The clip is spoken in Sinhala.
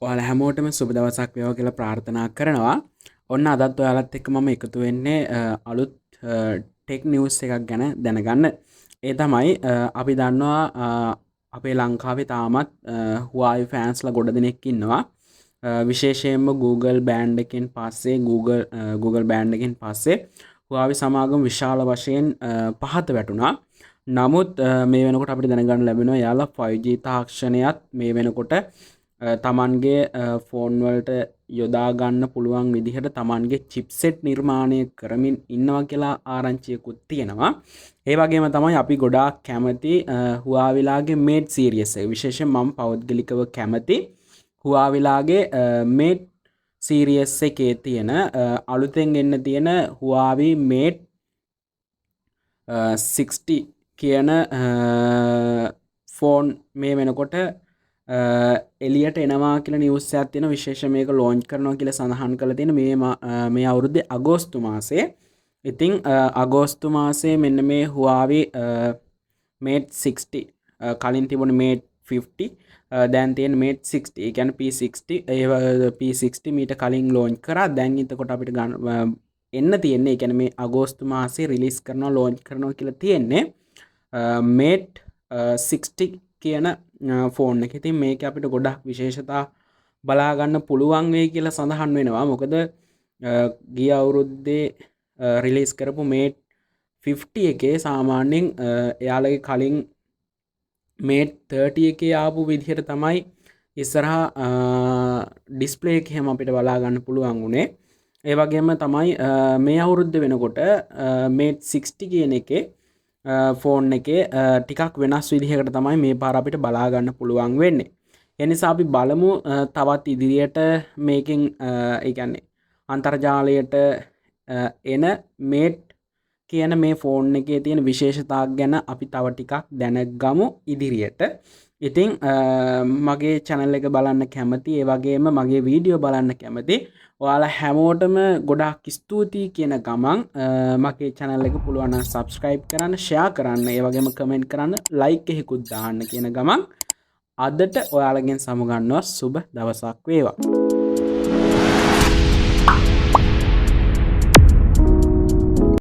ඔයාලා හැමෝටම සුබ දවසක් වේවා කියලා ප්‍රාර්ථනා කරනවා. ඔන්න අදත් ඔයාලත් එක්ක මම එකතු වෙන්නේ අලුත් ටෙක් නිවුස් එකක් ගැන දැනගන්න. ඒ තමයි අපි දන්නවා අපේ ලංකාවේ තාමත් Huawei ෆෑන්ස්ලා ගොඩ දෙනෙක් ඉන්නවා. විශේෂයෙන්ම Google බෑන්ඩ් එකෙන් පස්සේ Google බෑන්ඩ් එකෙන් පස්සේ Huawei සමාගම විශාල වශයෙන් පහත වැටුණා. නමුත් මේ වෙනකොට අපිට දැනගන්න ලැබෙනවා යාලා 5G තාක්ෂණයත් මේ වෙනකොට තමන්ගේ ෆෝන් වලට යොදා ගන්න පුළුවන් විදිහට තමන්ගේ චිප්සෙට් නිර්මාණය කරමින් ඉන්නවා කියලා ආරංචියකුත් තියෙනවා. ඒ වගේම තමයි අපි ගොඩාක් කැමති Huaweiලාගේ Mate series එක. විශේෂයෙන් මම පෞද්ගලිකව කැමති Huaweiලාගේ Mate series එකේ තියෙන අලුතෙන් එන්න තියෙන Huawei Mate 60 කියන ෆෝන් මේ වෙනකොට එලියට එනවා කියලා නිවුස් එකක් තියෙන. විශේෂ මේක ලොන්ච් කරනවා කියලා සඳහන් කරලා තියෙන මේ අවුරුද්දේ අගෝස්තු මාසයේ. ඉතින් අගෝස්තු මාසයේ මෙන්න මේ Huawei Mate 60 කලින් තිබුණ Mate 50 දැන් තියෙන Mate 60 ඒ කියන්නේ P60 P60 මීට කලින් ලොන්ච් කරා. දැන් එතකොට අපිට එන්න තියෙන්නේ, ඒ කියන්නේ මේ අගෝස්තු මාසයේ රිලීස් කරනවා ලොන්ච් කරනවා කියලා තියෙන්නේ Mate 60 කියන ෆෝන් එක. ඉතින් මේක අපිට ගොඩක් විශේෂතා බලා ගන්න පුළුවන් වෙයි කියලා සඳහන් වෙනවා. මොකද ගිය අවුරුද්දේ රිලීස් කරපු Mate 50 එකේ සාමාන්‍යයෙන් එයාලගේ කලින් Mate 30 එකේ ආපු විදිහට තමයි ඉස්සරහා ඩිස්ප්ලේ එක හැම අපිට බලා ගන්න පුළුවන් උනේ. ඒ වගේම තමයි මේ අවුරුද්ද වෙනකොට Mate 60 කියන එකේ ෆෝන් එකේ ටිකක් වෙනස් විදිහකට තමයි මේ පාර අපිට බලා ගන්න පුළුවන් වෙන්නේ. ඒ නිසා අපි බලමු තවත් ඉදිරියට මේකෙන් ඒ කියන්නේ අන්තර්ජාලයට එන Mate කියන මේ ෆෝන් එකේ තියෙන විශේෂතා ගැන අපි තව ටිකක් දැනගමු ඉදිරියට. ඉතින් මගේ channel එක බලන්න කැමති, ඒ වගේම මගේ වීඩියෝ බලන්න කැමති ඔයාලා හැමෝටම ගොඩාක් ස්තුතියි කියන ගමන් මගේ channel එක පුළුවන් නම් subscribe කරන්න, share කරන්න, ඒ වගේම comment කරන්න, like එකකුත් දාන්න කියන ගමන් අදට ඔයාලගෙන් සමුගන්නවා. සුබ දවසක් වේවා.